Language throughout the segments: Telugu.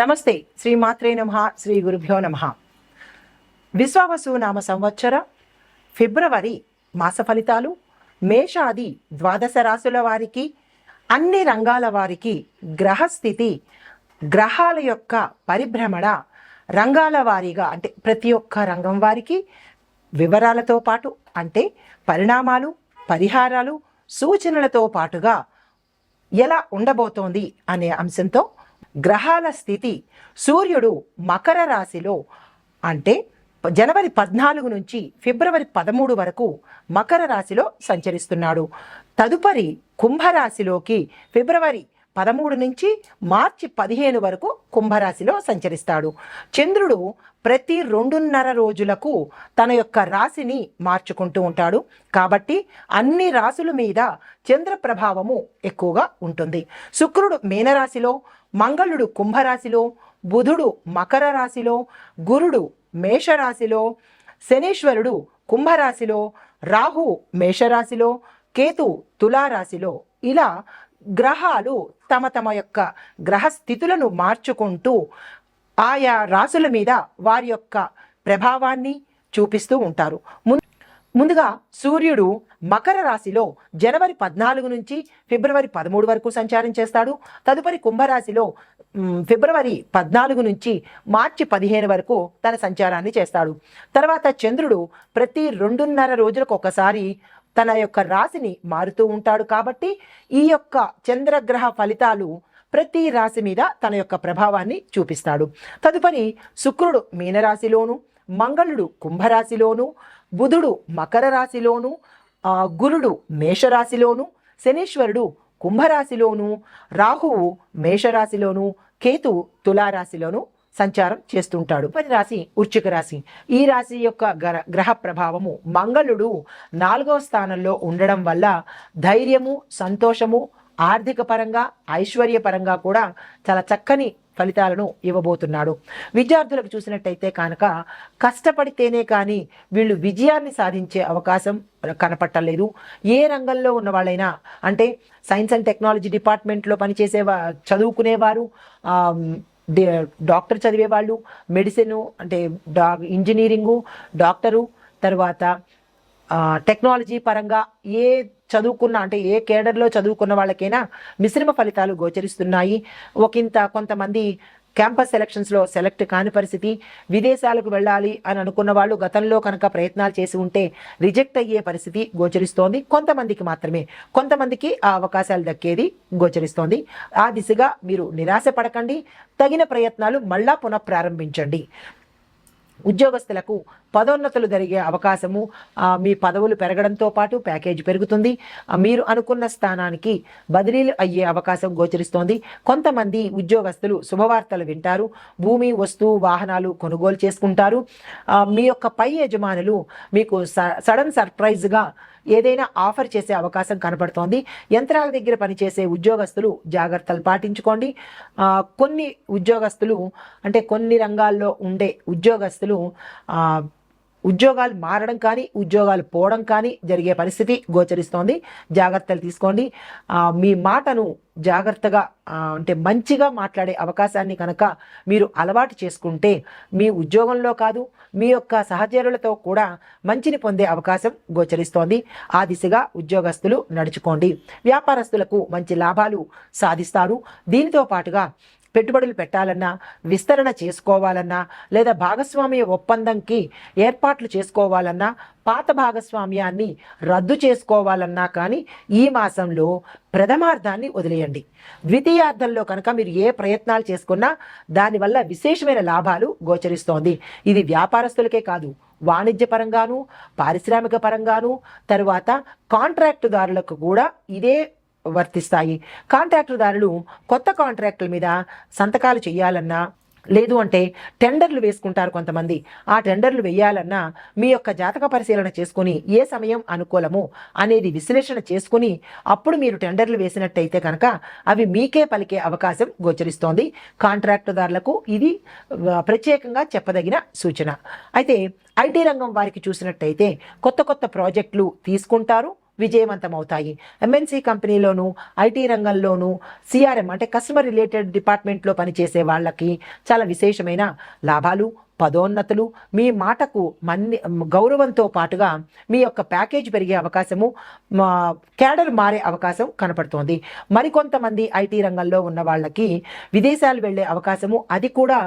నమస్తే శ్రీమాత్రే నమః శ్రీ గురుభ్యో నమః. విశ్వావసు నామ సంవత్సర ఫిబ్రవరి మాస ఫలితాలు మేషాది ద్వాదశ రాశుల వారికి, అన్ని రంగాల వారికి గ్రహస్థితి, గ్రహాల యొక్క పరిభ్రమణ, రంగాల వారీగా అంటే ప్రతి ఒక్క రంగం వారికి వివరాలతో పాటు అంటే పరిణామాలు, పరిహారాలు, సూచనలతో పాటుగా ఎలా ఉండబోతోంది అనే అంశంతో గ్రహాల స్థితి. సూర్యుడు మకర రాశిలో అంటే జనవరి 14 నుంచి ఫిబ్రవరి 13 వరకు మకర రాశిలో సంచరిస్తున్నాడు. తదుపరి కుంభరాశిలోకి ఫిబ్రవరి 13 నుంచి మార్చి 15 వరకు కుంభరాశిలో సంచరిస్తాడు. చంద్రుడు ప్రతి 2.5 రోజులకు తన యొక్క రాశిని మార్చుకుంటూ ఉంటాడు. కాబట్టి అన్ని రాశుల మీద చంద్ర ప్రభావము ఎక్కువగా ఉంటుంది. శుక్రుడు మీనరాశిలో, మంగళుడు కుంభరాశిలో, బుధుడు మకర రాశిలో, గురుడు మేషరాశిలో, శనీశ్వరుడు కుంభరాశిలో, రాహు మేషరాశిలో, కేతు తులారాశిలో, ఇలా గ్రహాలు తమ తమ యొక్క గ్రహస్థితులను మార్చుకుంటూ ఆయా రాశుల మీద వారి యొక్క ప్రభావాన్ని చూపిస్తూ ఉంటారు. ముందుగా సూర్యుడు మకర రాశిలో జనవరి 14 నుంచి ఫిబ్రవరి 13 వరకు సంచారం చేస్తాడు. తదుపరి కుంభరాశిలో ఫిబ్రవరి 14 నుంచి మార్చి 15 వరకు తన సంచారాన్ని చేస్తాడు. తర్వాత చంద్రుడు ప్రతి 2.5 రోజులకు ఒకసారి తన యొక్క రాశిని మారుతూ ఉంటాడు. కాబట్టి ఈ యొక్క చంద్రగ్రహ ఫలితాలు ప్రతి రాశి మీద తన యొక్క ప్రభావాన్ని చూపిస్తాడు. తదుపరి శుక్రుడు మీనరాశిలోను, మంగళుడు కుంభరాశిలోను, బుధుడు మకర రాశిలోను, గురుడు మేషరాశిలోను, శనీశ్వరుడు కుంభరాశిలోను, రాహువు మేషరాశిలోను, కేతు తులారాశిలోను సంచారం చేస్తుంటాడు. పని రాశి వృశ్చిక రాశి. ఈ రాశి యొక్క గ్రహ ప్రభావము మంగళుడు 4వ స్థానంలో ఉండడం వల్ల ధైర్యము, సంతోషము, ఆర్థిక పరంగా, ఐశ్వర్యపరంగా కూడా చాలా చక్కని ఫలితాలను ఇవ్వబోతున్నాడు. విద్యార్థులకు చూసినట్టయితే కనుక కష్టపడితేనే కానీ వీళ్ళు విజయాన్ని సాధించే అవకాశం కనపట్టలేదు. ఏ రంగంలో ఉన్న వాళ్ళైనా అంటే సైన్స్ అండ్ టెక్నాలజీ డిపార్ట్మెంట్లో పనిచేసే చదువుకునేవారు, డాక్టర్ చదివేవాళ్ళు, మెడిసిన్ అంటే ఇంజనీరింగు, డాక్టరు, తర్వాత టెక్నాలజీ పరంగా ఏ చదువుకున్న అంటే ఏ కేడర్లో చదువుకున్న వాళ్ళకైనా మిశ్రమ ఫలితాలు గోచరిస్తున్నాయి. కొంతమంది క్యాంపస్ సెలక్షన్స్లో సెలెక్ట్ కాని పరిస్థితి, విదేశాలకు వెళ్ళాలి అని అనుకున్న వాళ్ళు గతంలో కనుక ప్రయత్నాలు చేసి ఉంటే రిజెక్ట్ అయ్యే పరిస్థితి గోచరిస్తోంది. కొంతమందికి మాత్రమే, కొంతమందికి ఆ అవకాశాలు దక్కేది గోచరిస్తోంది. ఆ దిశగా మీరు నిరాశ పడకండి, తగిన ప్రయత్నాలు మళ్ళా పునఃప్రారంభించండి. ఉద్యోగస్తులకు పదోన్నతులు జరిగే అవకాశము, మీ పదవులు పెరగడంతో పాటు ప్యాకేజ్ పెరుగుతుంది. మీరు అనుకున్న స్థానానికి బదిలీలు అయ్యే అవకాశం గోచరిస్తోంది. కొంతమంది ఉద్యోగస్తులు శుభవార్తలు వింటారు, భూమి, వస్తువు, వాహనాలు కొనుగోలు చేసుకుంటారు. మీ యొక్క పై యజమానులు మీకు సడన్ సర్ప్రైజ్గా ఏదైనా ఆఫర్ చేసే అవకాశం కనపడుతోంది. యంత్రాల దగ్గర పనిచేసే ఉద్యోగస్తులు జాగ్రత్తలు పాటించుకోండి. కొన్ని ఉద్యోగస్తులు అంటే కొన్ని రంగాల్లో ఉండే ఉద్యోగస్తులు ఉద్యోగాలు మారడం కానీ ఉద్యోగాలు పోవడం కానీ జరిగే పరిస్థితి గోచరిస్తోంది. జాగ్రత్తలు తీసుకోండి. మీ మాటను జాగ్రత్తగా అంటే మంచిగా మాట్లాడే అవకాశాన్ని కనుక మీరు అలవాటు చేసుకుంటే మీ ఉద్యోగంలో కాదు మీ యొక్క సహచరులతో కూడా మంచిని పొందే అవకాశం గోచరిస్తోంది. ఆ దిశగా ఉద్యోగస్తులు నడుచుకోండి. వ్యాపారస్తులకు మంచి లాభాలు సాధిస్తారు. దీనితో పాటుగా పెట్టుబడులు పెట్టాలన్నా, విస్తరణ చేసుకోవాలన్నా, లేదా భాగస్వామ్య ఒప్పందంకి ఏర్పాట్లు చేసుకోవాలన్నా, పాత భాగస్వామ్యాన్ని రద్దు చేసుకోవాలన్నా కానీ ఈ మాసంలో ప్రథమార్థాన్ని వదిలేయండి. ద్వితీయార్థంలో కనుక మీరు ఏ ప్రయత్నాలు చేసుకున్నా దానివల్ల విశేషమైన లాభాలు గోచరిస్తోంది. ఇది వ్యాపారస్తులకే కాదు, వాణిజ్యపరంగాను, పారిశ్రామిక పరంగాను, తరువాత కాంట్రాక్టుదారులకు కూడా ఇదే వర్తిస్తాయి. కాంట్రాక్టుదారులు కొత్త కాంట్రాక్టుల మీద సంతకాలు చేయాలన్నా, లేదు అంటే టెండర్లు వేసుకుంటారు కొంతమంది. ఆ టెండర్లు వేయాలన్నా మీ యొక్క జాతక పరిశీలన చేసుకుని ఏ సమయం అనుకూలము అనేది విశ్లేషణ చేసుకుని అప్పుడు మీరు టెండర్లు వేసినట్టయితే కనుక అవి మీకే పలికే అవకాశం గోచరిస్తోంది. కాంట్రాక్టుదారులకు ఇది ప్రత్యేకంగా చెప్పదగిన సూచన. అయితే ఐటీ రంగం వారికి చూసినట్టయితే కొత్త కొత్త ప్రాజెక్టులు తీసుకుంటారు, విజయవంతమవుతాయి. ఎంఎన్సి కంపెనీలోను, ఐటీ రంగంలోను, సిఆర్ఎం అంటే కస్టమర్ రిలేటెడ్ డిపార్ట్మెంట్లో పనిచేసే వాళ్ళకి చాలా విశేషమైన లాభాలు, పదోన్నతులు, మీ మాటకు గౌరవంతో పాటుగా మీ యొక్క ప్యాకేజ్ పెరిగే అవకాశము, క్యాడర్ మారే అవకాశం కనపడుతోంది. మరికొంతమంది ఐటీ రంగంలో ఉన్న వాళ్ళకి విదేశాలు వెళ్ళే అవకాశము, అది కూడా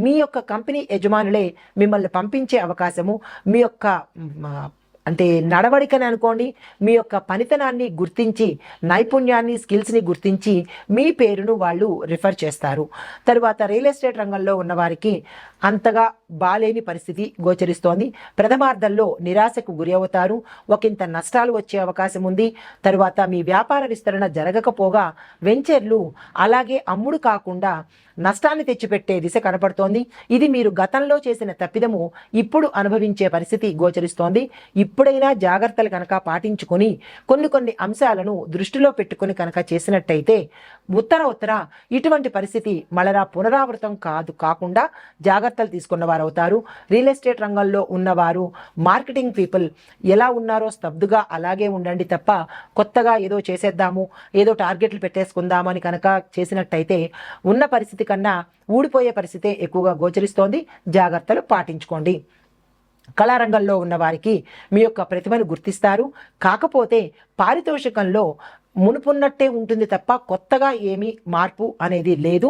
మీ యొక్క కంపెనీ యజమానులే మిమ్మల్ని పంపించే అవకాశము, మీ యొక్క అంటే నడవడికని అనుకోండి, మీ యొక్క పనితనాన్ని గుర్తించి, నైపుణ్యాన్ని, స్కిల్స్ని గుర్తించి మీ పేరును వాళ్ళు రిఫర్ చేస్తారు. తరువాత రియల్ ఎస్టేట్ రంగంలో ఉన్నవారికి అంతగా బాలేని పరిస్థితి గోచరిస్తోంది. ప్రథమార్థంలో నిరాశకు గురి అవుతారు, ఒకంత నష్టాలు వచ్చే అవకాశం ఉంది. తరువాత మీ వ్యాపార విస్తరణ జరగకపోగా వెంచర్లు అలాగే అమ్ముడు కాకుండా నష్టాన్ని తెచ్చిపెట్టే దిశ కనపడుతోంది. ఇది మీరు గతంలో చేసిన తప్పిదము ఇప్పుడు అనుభవించే పరిస్థితి గోచరిస్తోంది. ఇప్పుడైనా జాగ్రత్తలు కనుక పాటించుకొని కొన్ని అంశాలను దృష్టిలో పెట్టుకొని కనుక చేసినట్టయితే ఉత్తర ఇటువంటి పరిస్థితి మళ్ళా పునరావృతం కాకుండా జాగ్రత్తలు తీసుకున్న వారు అవుతారు. రియల్ ఎస్టేట్ రంగంలో ఉన్నవారు, మార్కెటింగ్ పీపుల్ ఎలా ఉన్నారో స్తబ్దుగా అలాగే ఉండండి తప్ప కొత్తగా ఏదో చేసేద్దాము, ఏదో టార్గెట్లు పెట్టేసుకుందాము అని కనుక చేసినట్టయితే ఉన్న పరిస్థితి కన్నా ఊడిపోయే పరిస్థితే ఎక్కువగా గోచరిస్తోంది. జాగ్రత్తలు పాటించుకోండి. కళారంగంలో ఉన్న వారికి మీ యొక్క ప్రతిభను గుర్తిస్తారు. కాకపోతే పారితోషికంలో మునుపున్నట్టే ఉంటుంది తప్ప కొత్తగా ఏమీ మార్పు అనేది లేదు.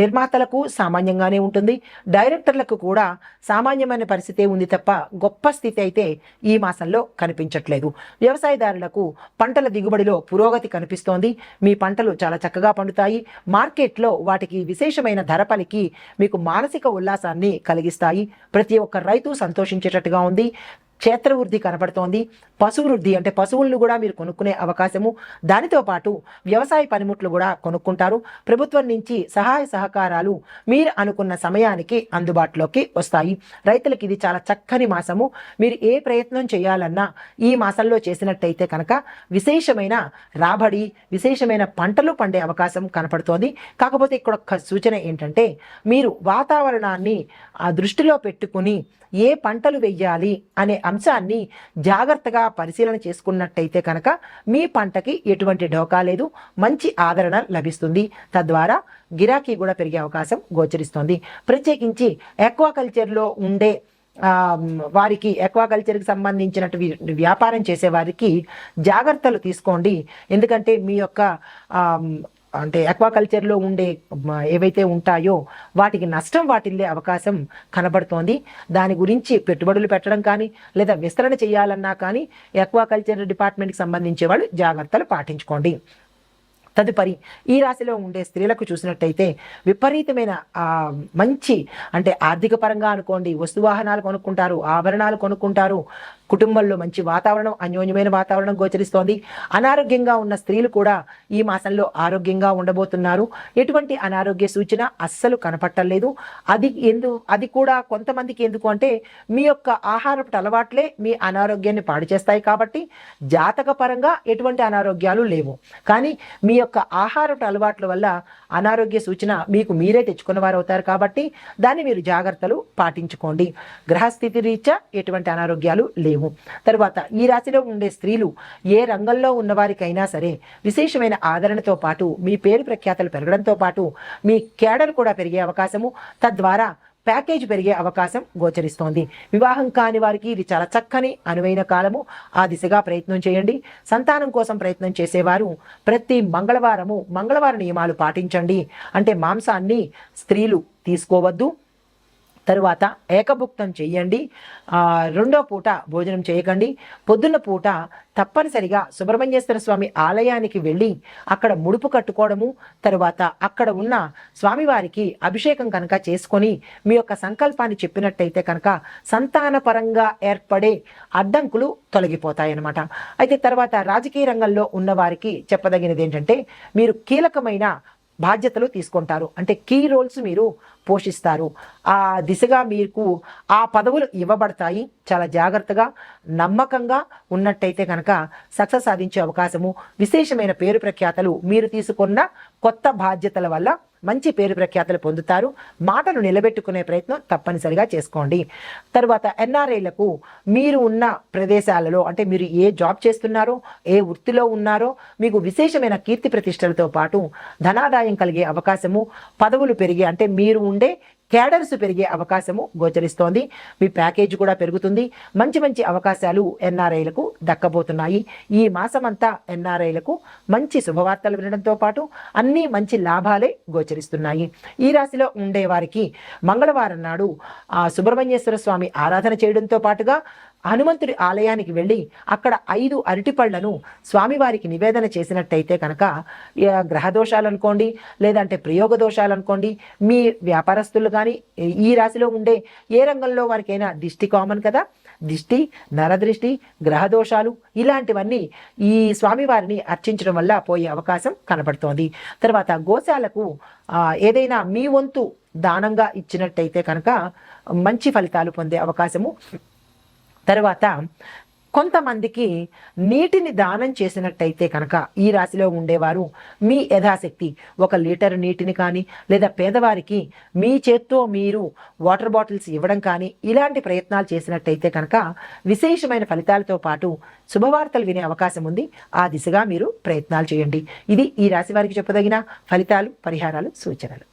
నిర్మాతలకు సామాన్యంగానే ఉంటుంది, డైరెక్టర్లకు కూడా సామాన్యమైన పరిస్థితే ఉంది తప్ప గొప్ప స్థితి అయితే ఈ మాసంలో కనిపించట్లేదు. వ్యవసాయదారులకు పంటల దిగుబడిలో పురోగతి కనిపిస్తోంది. మీ పంటలు చాలా చక్కగా పండుతాయి. మార్కెట్లో వాటికి విశేషమైన ధర పలికి మీకు మానసిక ఉల్లాసాన్ని కలిగిస్తాయి. ప్రతి ఒక్క రైతు సంతోషించేటట్టుగా ఉంది. క్షేత్రవృద్ధి కనపడుతోంది. పశువృద్ధి అంటే పశువులను కూడా మీరు కొనుక్కునే అవకాశము, దానితో పాటు వ్యవసాయ పనిముట్లు కూడా కొనుక్కుంటారు. ప్రభుత్వం నుంచి సహాయ సహకారాలు మీరు అనుకున్న సమయానికి అందుబాటులోకి వస్తాయి. రైతులకి ఇది చాలా చక్కని మాసము. మీరు ఏ ప్రయత్నం చేయాలన్నా ఈ మాసంలో చేసినట్టయితే కనుక విశేషమైన రాబడి, విశేషమైన పంటలు పండే అవకాశం కనపడుతోంది. కాకపోతే ఇక్కడ ఒక సూచన ఏంటంటే మీరు వాతావరణాన్ని దృష్టిలో పెట్టుకుని ఏ పంటలు వెయ్యాలి అనే అంశాన్ని జాగ్రత్తగా పరిశీలన చేసుకున్నట్టయితే కనుక మీ పంటకి ఎటువంటి ఢోకా లేదు, మంచి ఆదరణ లభిస్తుంది. తద్వారా గిరాకీ కూడా పెరిగే అవకాశం గోచరిస్తుంది. ప్రత్యేకించి ఆక్వాకల్చర్లో ఉండే వారికి, ఆక్వాకల్చర్కి సంబంధించినటువంటి వ్యాపారం చేసే వారికి జాగ్రత్తలు తీసుకోండి. ఎందుకంటే మీ యొక్క అంటే ఆక్వాకల్చర్లో ఉండే ఏవైతే ఉంటాయో వాటికి నష్టం వాటిల్లే అవకాశం కనబడుతోంది. దాని గురించి పెట్టుబడులు పెట్టడం కానీ లేదా విస్తరణ చేయాలన్నా కానీ ఆక్వాకల్చర్ డిపార్ట్మెంట్కి సంబంధించే వాళ్ళు జాగ్రత్తలు పాటించుకోండి. తదుపరి ఈ రాశిలో ఉండే స్త్రీలకు చూసినట్టయితే విపరీతమైన మంచి అంటే ఆర్థిక పరంగా అనుకోండి, వస్తువాహనాలు కొనుక్కుంటారు, ఆభరణాలు కొనుక్కుంటారు, కుటుంబంలో మంచి వాతావరణం, అన్యోన్యమైన వాతావరణం గోచరిస్తోంది. అనారోగ్యంగా ఉన్న స్త్రీలు కూడా ఈ మాసంలో ఆరోగ్యంగా ఉండబోతున్నారు. ఎటువంటి అనారోగ్య సూచన అస్సలు కనపట్టలేదు. అది కూడా కొంతమందికి ఎందుకు అంటే మీ యొక్క ఆహారపు అలవాట్లే మీ అనారోగ్యాన్ని పాడు చేస్తాయి. కాబట్టి జాతక పరంగా ఎటువంటి అనారోగ్యాలు లేవు, కానీ మీ యొక్క ఆహారపు అలవాట్ల వల్ల అనారోగ్య సూచన మీకు మీరే తెచ్చుకున్న వారు అవుతారు. కాబట్టి దాన్ని మీరు జాగ్రత్తలు పాటించుకోండి. గ్రహస్థితి రీత్యా ఎటువంటి అనారోగ్యాలు లేవు. తర్వాత ఈ రాశిలో ఉండే స్త్రీలు ఏ రంగంలో ఉన్నవారికైనా సరే విశేషమైన ఆదరణతో పాటు మీ పేరు ప్రఖ్యాతలు పెరగడంతో పాటు మీ క్యాడర్ కూడా పెరిగే అవకాశము, తద్వారా ప్యాకేజ్ పెరిగే అవకాశం గోచరిస్తోంది. వివాహం కాని వారికి ఇది చాలా చక్కని అనువైన కాలము. ఆ దిశగా ప్రయత్నం చేయండి. సంతానం కోసం ప్రయత్నం చేసేవారు ప్రతి మంగళవార నియమాలు పాటించండి. అంటే మాంసాన్ని స్త్రీలు తీసుకోవద్దు. తరువాత ఏకభుక్తం చేయండి. రెండో పూట భోజనం చేయకండి. పొద్దున్న పూట తప్పనిసరిగా సుబ్రహ్మణ్యేశ్వర స్వామి ఆలయానికి వెళ్ళి అక్కడ ముడుపు కట్టుకోవడము, తరువాత అక్కడ ఉన్న స్వామివారికి అభిషేకం కనుక చేసుకొని మీ యొక్క సంకల్పాన్ని చెప్పినట్టయితే కనుక సంతానపరంగా ఏర్పడే అడ్డంకులు తొలగిపోతాయన్నమాట. అయితే తర్వాత రాజకీయ రంగంలో ఉన్న వారికి చెప్పదగినది ఏంటంటే మీరు కీలకమైన బాధ్యతలు తీసుకుంటారు. అంటే కీ రోల్స్ మీరు పోషిస్తారు. ఆ దిశగా మీకు ఆ పదవులు ఇవ్వబడతాయి. చాలా జాగ్రత్తగా నమ్మకంగా ఉన్నట్టయితే కనుక సక్సెస్ సాధించే అవకాశము, విశేషమైన పేరు ప్రఖ్యాతలు మీరు తీసుకున్న కొత్త బాధ్యతల వల్ల మంచి పేరు ప్రఖ్యాతలు పొందుతారు. మాటను నిలబెట్టుకునే ప్రయత్నం తప్పనిసరిగా చేసుకోండి. తర్వాత ఎన్ఆర్ఐలకు మీరు ఉన్న ప్రదేశాలలో అంటే మీరు ఏ జాబ్ చేస్తున్నారో, ఏ వృత్తిలో ఉన్నారో మీకు విశేషమైన కీర్తి ప్రతిష్టలతో పాటు ధనాదాయం కలిగే అవకాశము, పదవులు పెరిగే అంటే మీరు ఉండే క్యాడర్స్ పెరిగే అవకాశము గోచరిస్తోంది. మీ ప్యాకేజ్ కూడా పెరుగుతుంది. మంచి మంచి అవకాశాలు ఎన్ఆర్ఐలకు దక్కబోతున్నాయి. ఈ మాసమంతా ఎన్ఆర్ఐలకు మంచి శుభవార్తలు వినడంతో పాటు అన్నీ మంచి లాభాలే గోచరిస్తున్నాయి. ఈ రాశిలో ఉండే వారికి మంగళవారం నాడు సుబ్రహ్మణ్యేశ్వర స్వామి ఆరాధన చేయడంతో పాటుగా హనుమంతుడి ఆలయానికి వెళ్ళి అక్కడ 5 అరటిపళ్లను స్వామివారికి నివేదన చేసినట్టయితే కనుక గ్రహదోషాలు అనుకోండి, లేదంటే ప్రయోగ దోషాలు అనుకోండి, మీ వ్యాపారస్తులు కానీ ఈ రాశిలో ఉండే ఏ రంగంలో వారికైనా దిష్టి కామన్ కదా, దిష్టి, నరదృష్టి, గ్రహదోషాలు ఇలాంటివన్నీ ఈ స్వామివారిని అర్చించడం వల్ల పోయే అవకాశం కనబడుతోంది. తర్వాత గోశాలకు ఏదైనా మీ వంతు దానంగా ఇచ్చినట్టయితే కనుక మంచి ఫలితాలు పొందే అవకాశము. తర్వాత కొంతమందికి నీటిని దానం చేసినట్టయితే కనుక ఈ రాశిలో ఉండేవారు మీ యథాశక్తి 1 లీటర్ నీటిని కానీ లేదా పేదవారికి మీ చేత్తో మీరు వాటర్ బాటిల్స్ ఇవ్వడం కానీ ఇలాంటి ప్రయత్నాలు చేసినట్టయితే కనుక విశేషమైన ఫలితాలతో పాటు శుభవార్తలు వినే అవకాశం ఉంది. ఆ దిశగా మీరు ప్రయత్నాలు చేయండి. ఇది ఈ రాశి వారికి చెప్పదగిన ఫలితాలు, పరిహారాలు, సూచనలు.